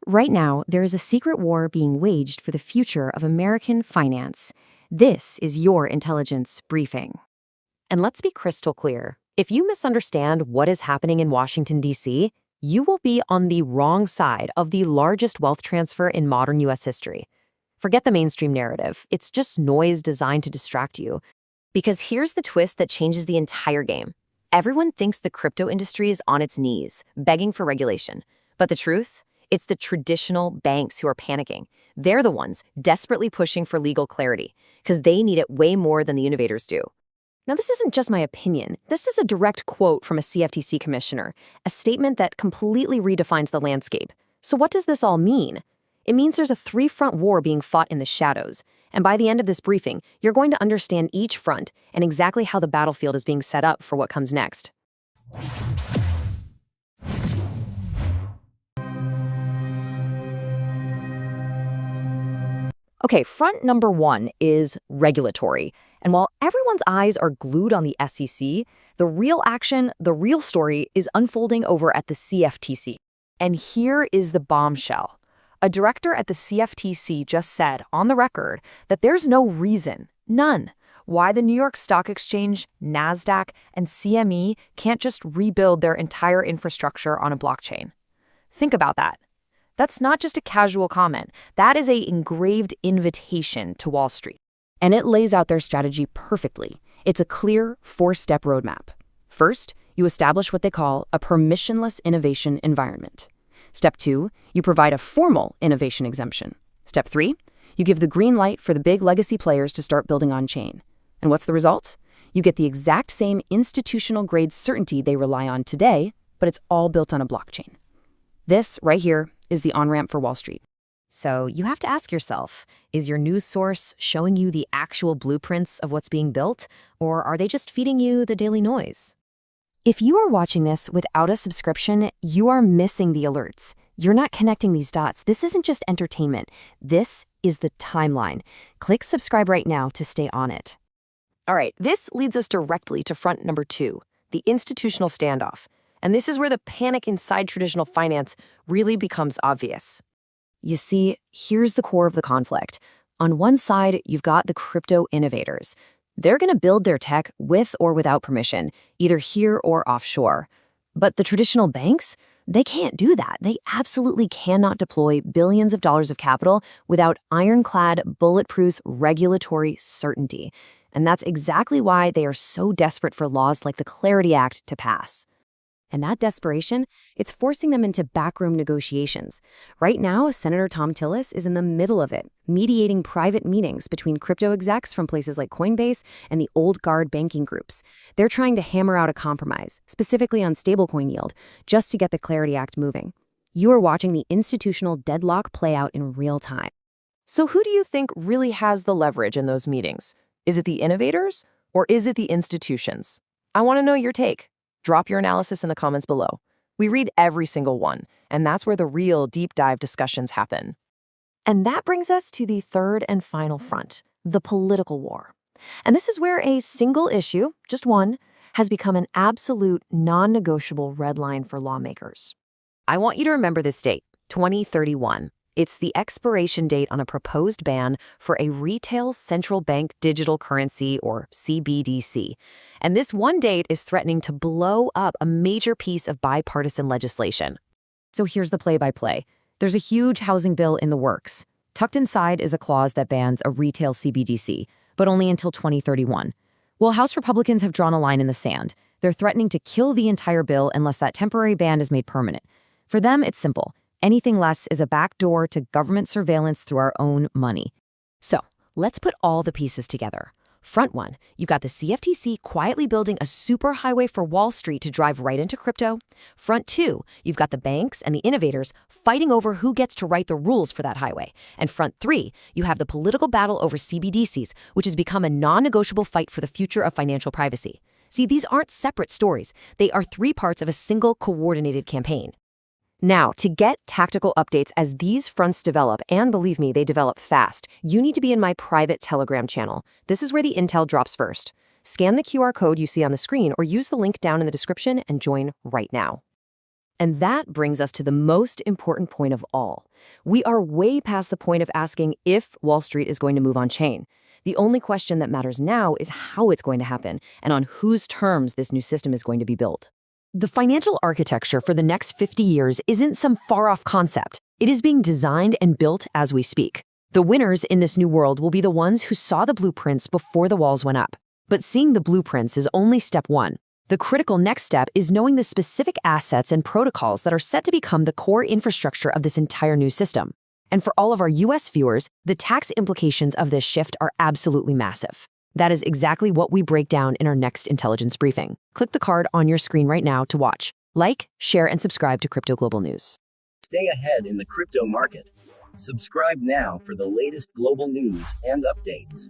right now, there is a secret war being waged for the future of American finance. This is your intelligence briefing. And let's be crystal clear. If you misunderstand what is happening in Washington, D.C., you will be on the wrong side of the largest wealth transfer in modern U.S. history. Forget the mainstream narrative. It's just noise designed to distract you. Because here's the twist that changes the entire game. Everyone thinks the crypto industry is on its knees, begging for regulation. But the truth? It's the traditional banks who are panicking. They're the ones desperately pushing for legal clarity, because they need it way more than the innovators do. Now, this isn't just my opinion. This is a direct quote from a CFTC commissioner, a statement that completely redefines the landscape. So what does this all mean? It means there's a three-front war being fought in the shadows. And by the end of this briefing, you're going to understand each front and exactly how the battlefield is being set up for what comes next. Okay, front number one is regulatory. And while everyone's eyes are glued on the SEC, the real action, the real story is unfolding over at the CFTC. And here is the bombshell. A director at the CFTC just said on the record that there's no reason, none, why the New York Stock Exchange, NASDAQ, and CME can't just rebuild their entire infrastructure on a blockchain. Think about that. That's not just a casual comment. That is an engraved invitation to Wall Street. And it lays out their strategy perfectly. It's a clear four-step roadmap. First, you establish what they call a permissionless innovation environment. Step 2, you provide a formal innovation exemption. Step 3, you give the green light for the big legacy players to start building on-chain. And what's the result? You get the exact same institutional-grade certainty they rely on today, but it's all built on a blockchain. This, right here, is the on-ramp for Wall Street. So you have to ask yourself, is your news source showing you the actual blueprints of what's being built, or are they just feeding you the daily noise? If you are watching this without a subscription, you are missing the alerts. You're not connecting these dots. This isn't just entertainment. This is the timeline. Click subscribe right now to stay on it. All right, this leads us directly to front number 2, the institutional standoff. And this is where the panic inside traditional finance really becomes obvious. You see, here's the core of the conflict. On one side, you've got the crypto innovators. They're going to build their tech with or without permission, either here or offshore. But the traditional banks, they can't do that. They absolutely cannot deploy billions of dollars of capital without ironclad, bulletproof regulatory certainty. And that's exactly why they are so desperate for laws like the Clarity Act to pass. And that desperation, it's forcing them into backroom negotiations. Right now, Senator Thom Tillis is in the middle of it, mediating private meetings between crypto execs from places like Coinbase and the old guard banking groups. They're trying to hammer out a compromise, specifically on stablecoin yield, just to get the Clarity Act moving. You are watching the institutional deadlock play out in real time. So who do you think really has the leverage in those meetings? Is it the innovators or is it the institutions? I want to know your take. Drop your analysis in the comments below. We read every single one, and that's where the real deep dive discussions happen. And that brings us to the third and final front, the political war. And this is where a single issue, just one, has become an absolute non-negotiable red line for lawmakers. I want you to remember this date, 2031. It's the expiration date on a proposed ban for a retail central bank digital currency, or CBDC. And this one date is threatening to blow up a major piece of bipartisan legislation. So here's the play-by-play. There's a huge housing bill in the works. Tucked inside is a clause that bans a retail CBDC, but only until 2031. Well, House Republicans have drawn a line in the sand. They're threatening to kill the entire bill unless that temporary ban is made permanent. For them, it's simple. Anything less is a backdoor to government surveillance through our own money. So let's put all the pieces together. Front one, you've got the CFTC quietly building a superhighway for Wall Street to drive right into crypto. Front two, you've got the banks and the innovators fighting over who gets to write the rules for that highway. And front three, you have the political battle over CBDCs, which has become a non-negotiable fight for the future of financial privacy. See, these aren't separate stories. They are three parts of a single coordinated campaign. Now, to get tactical updates as these fronts develop, and believe me, they develop fast, you need to be in my private Telegram channel. This is where the intel drops first. Scan the QR code you see on the screen or use the link down in the description and join right now. And that brings us to the most important point of all. We are way past the point of asking if Wall Street is going to move on chain. The only question that matters now is how it's going to happen and on whose terms this new system is going to be built. The financial architecture for the next 50 years isn't some far-off concept. It is being designed and built as we speak. The winners in this new world will be the ones who saw the blueprints before the walls went up. But seeing the blueprints is only step one. The critical next step is knowing the specific assets and protocols that are set to become the core infrastructure of this entire new system. And for all of our US viewers, the tax implications of this shift are absolutely massive. That is exactly what we break down in our next intelligence briefing. Click the card on your screen right now to watch. Like, share, and subscribe to Crypto Global News. Stay ahead in the crypto market. Subscribe now for the latest global news and updates.